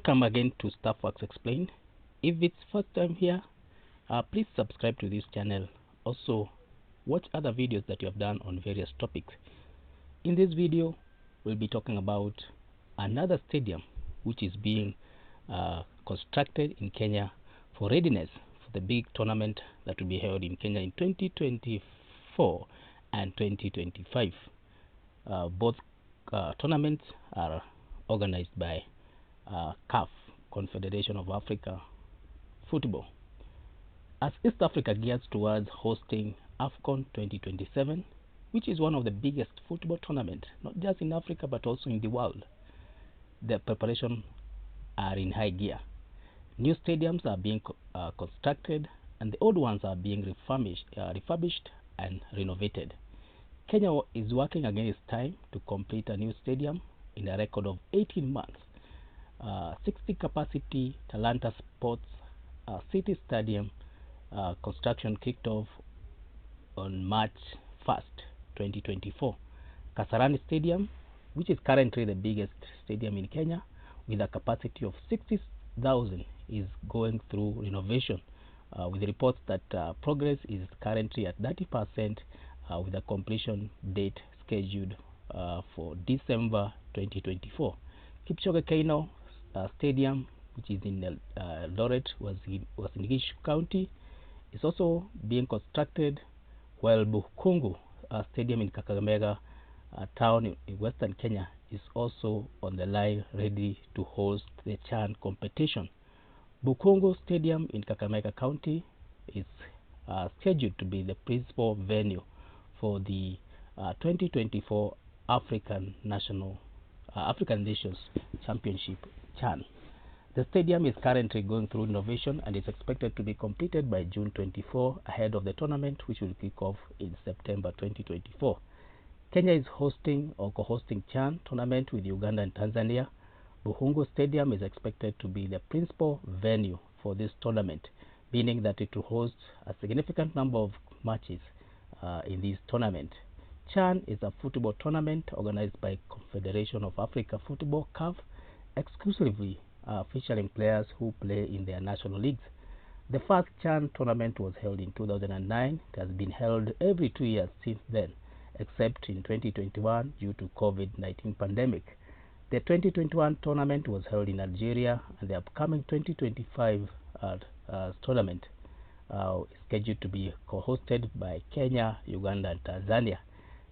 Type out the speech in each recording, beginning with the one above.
Welcome again to Staffworks Explained. If it's first time here, please subscribe to this channel. Also, watch other videos that you have done on various topics. In this video, we'll be talking about another stadium which is being constructed in Kenya for readiness for the big tournament that will be held in Kenya in 2024 and 2025. Both tournaments are organized by CAF, Confederation of Africa Football. As East Africa gears towards hosting AFCON 2027, which is one of the biggest football tournaments, not just in Africa but also in the world, the preparations are in high gear. New stadiums are being constructed, and the old ones are being refurbished and renovated. Kenya is working against time to complete a new stadium in a record of 18 months. 60 capacity Talanta Sports City Stadium construction kicked off on March 1st, 2024. Kasarani Stadium, which is currently the biggest stadium in Kenya with a capacity of 60,000, is going through renovation, with reports that progress is currently at 30%, with a completion date scheduled for December 2024. Kipchoge Keino Stadium, which is in Eldoret, was in Bukhungu County, is also being constructed, while Bukhungu Stadium in Kakamega town in Western Kenya is also on the line, ready to host the CHAN competition. Bukhungu Stadium in Kakamega County is scheduled to be the principal venue for the 2024 African Nations Championship CHAN. The stadium is currently going through renovation and is expected to be completed by June 24, ahead of the tournament, which will kick off in September 2024. Kenya is hosting or co-hosting CHAN tournament with Uganda and Tanzania. Bukhungu Stadium is expected to be the principal venue for this tournament, meaning that it will host a significant number of matches in this tournament. CHAN is a football tournament organized by Confederation of Africa Football, CAF, exclusively featuring players who play in their national leagues. The first CHAN tournament was held in 2009. It has been held every 2 years since then, except in 2021 due to COVID-19 pandemic. The 2021 tournament was held in Algeria, and the upcoming 2025 tournament is scheduled to be co-hosted by Kenya, Uganda, and Tanzania.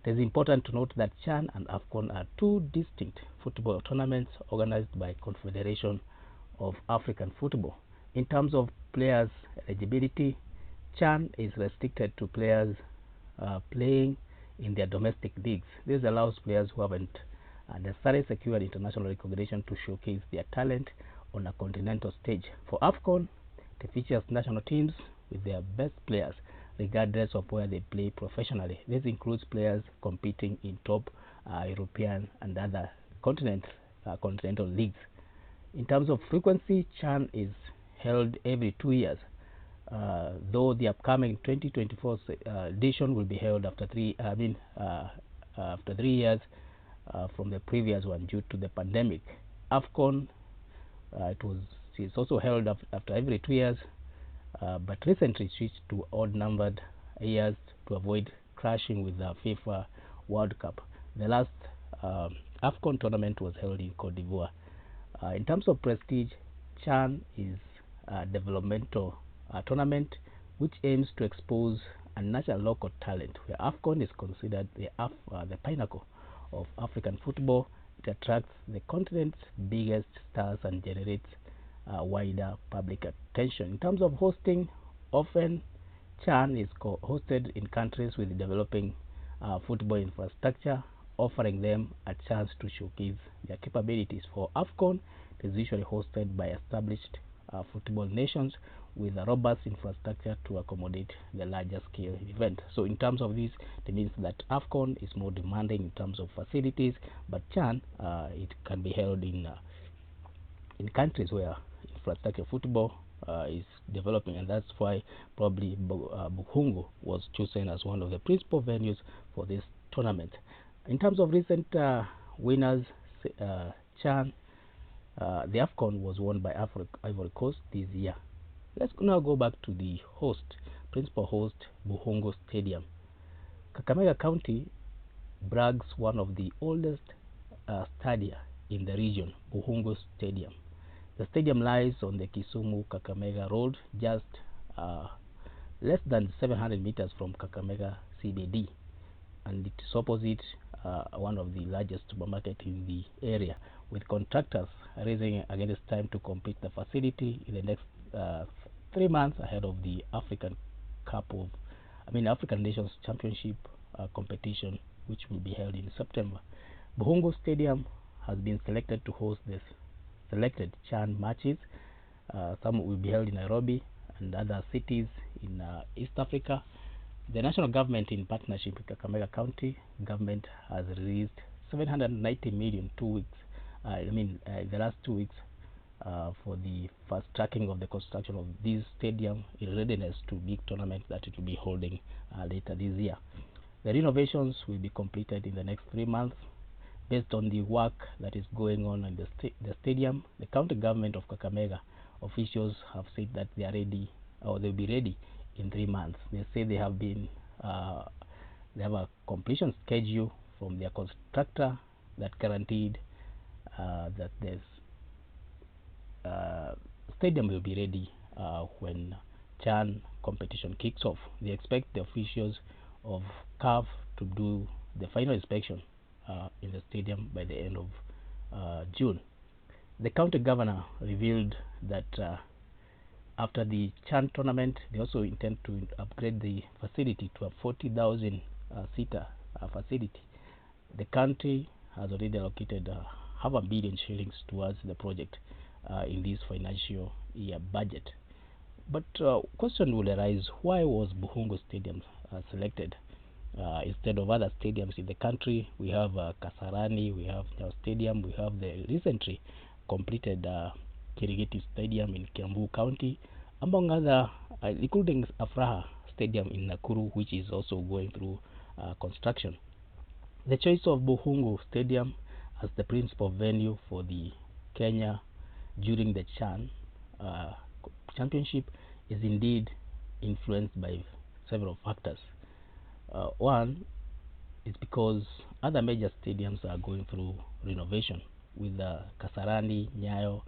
It is important to note that CHAN and AFCON are two distinct football tournaments organized by Confederation of African Football. In terms of players' eligibility, CHAN is restricted to players playing in their domestic leagues. This allows players who haven't necessarily secured international recognition to showcase their talent on a continental stage. For AFCON, it features national teams with their best players, regardless of where they play professionally. This includes players competing in top European and other continental leagues. In terms of frequency, CHAN is held every 2 years, though the upcoming 2024 edition will be held after 3 years from the previous one due to the pandemic. AFCON is also held after every 2 years, but recently switched to odd-numbered years to avoid clashing with the FIFA World Cup. The last AFCON tournament was held in Cote d'Ivoire. In terms of prestige, CHAN is a developmental tournament which aims to expose and nurture local talent, where AFCON is considered the pinnacle of African football. It attracts the continent's biggest stars and generates wider public attention. In terms of hosting, often CHAN is hosted in countries with developing football infrastructure, offering them a chance to showcase their capabilities. For AFCON, it is usually hosted by established football nations with a robust infrastructure to accommodate the larger scale event. So in terms of this, it means that AFCON is more demanding in terms of facilities, but CHAN it can be held in countries where infrastructure football is developing, and that's why probably Bukhungu was chosen as one of the principal venues for this tournament. In terms of recent winners, CHAN The AFCON was won by Ivory Coast this year. Let's now go back to the principal host, Bukhungu Stadium. Kakamega County brags one of the oldest stadia in the region, Bukhungu Stadium. The stadium lies on the Kisumu-Kakamega Road, just less than 700 meters from Kakamega CBD, and it is opposite one of the largest supermarkets in the area, with contractors racing against time to complete the facility in the next 3 months ahead of the African Nations Championship competition, which will be held in September. Bukhungu Stadium has been selected to host the selected CHAN matches. Some will be held in Nairobi and other cities in East Africa. The national government, in partnership with Kakamega County government, has released 790 million in the last 2 weeks for the fast tracking of the construction of this stadium in readiness to big tournaments that it will be holding later this year. The renovations will be completed in the next 3 months. Based on the work that is going on in the stadium, the county government of Kakamega officials have said that they are ready, or they'll be ready in 3 months. They say they have a completion schedule from their constructor that guaranteed that this stadium will be ready when CHAN competition kicks off. They expect the officials of CAF to do the final inspection in the stadium by the end of June. The county governor revealed that after the CHAN tournament, they also intend to upgrade the facility to a 40,000 seater facility. The county has already allocated $500 million shillings towards the project in this financial year budget. But question will arise: why was Bukhungu Stadium selected instead of other stadiums in the country? We have Kasarani, we have Nyayo Stadium, we have the recently completed Kirigiti Stadium in Kiambu County, among other, including Afraha Stadium in Nakuru, which is also going through construction. The choice of Bukhungu Stadium as the principal venue for the Kenya during the CHAN championship is indeed influenced by several factors. One is because other major stadiums are going through renovation, with Kasarani, Nyayo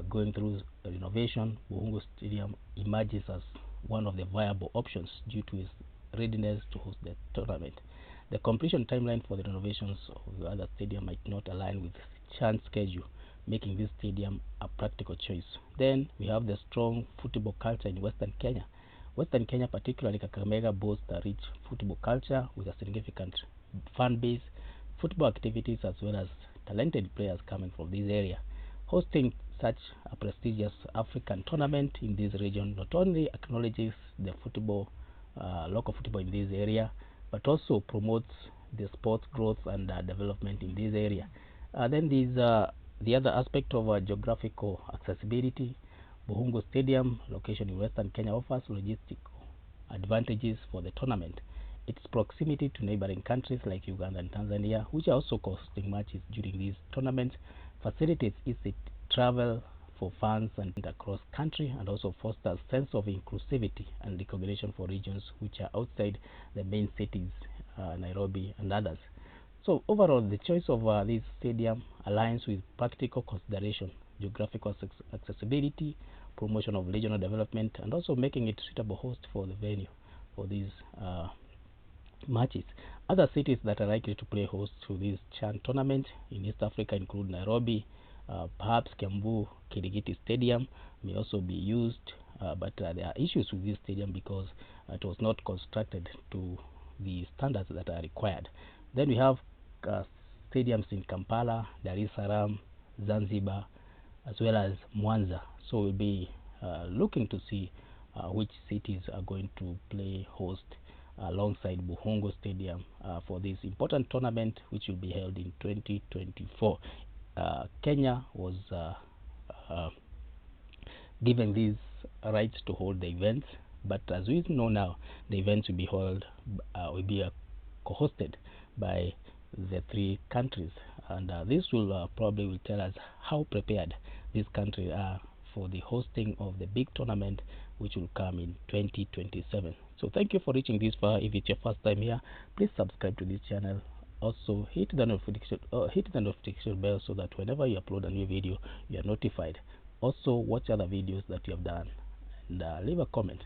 going through renovation. Bukhungu Stadium emerges as one of the viable options due to its readiness to host the tournament. The completion timeline for the renovations of the other stadium might not align with CHAN's schedule, making this stadium a practical choice. Then we have the strong football culture in Western Kenya. Western Kenya, particularly Kakamega, boasts a rich football culture with a significant fan base, football activities, as well as talented players coming from this area. Hosting such a prestigious African tournament in this region not only acknowledges the local football in this area, but also promotes the sports growth and development in this area. Then there's the other aspect of geographical accessibility. Bukhungu Stadium, location in Western Kenya, offers logistical advantages for the tournament. Its proximity to neighboring countries like Uganda and Tanzania, which are also hosting matches during these tournaments, facilitates easy travel for fans and across country, and also fosters sense of inclusivity and recognition for regions which are outside the main cities, Nairobi and others. So overall, the choice of this stadium aligns with practical consideration, geographical accessibility, promotion of regional development, and also making it suitable host for the venue for these matches. Other cities that are likely to play host to this CHAN tournament in East Africa include Nairobi, perhaps Kiambu Kirigiti Stadium may also be used, but there are issues with this stadium because it was not constructed to the standards that are required. Then we have stadiums in Kampala, Dar es Salaam, Zanzibar, as well as Mwanza. So we'll be looking to see which cities are going to play host alongside Bukhungu Stadium for this important tournament, which will be held in 2024. Kenya was given these rights to hold the events, but as we know now, the events will be co-hosted by the 3 countries, and this will probably will tell us how prepared this country are for the hosting of the big tournament which will come in 2027. So thank you for reaching this far. If it's your first time here, please subscribe to this channel. Also hit the notification bell so that whenever you upload a new video, you are notified. Also watch other videos that you have done, and leave a comment,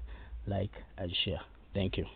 like and share. Thank you.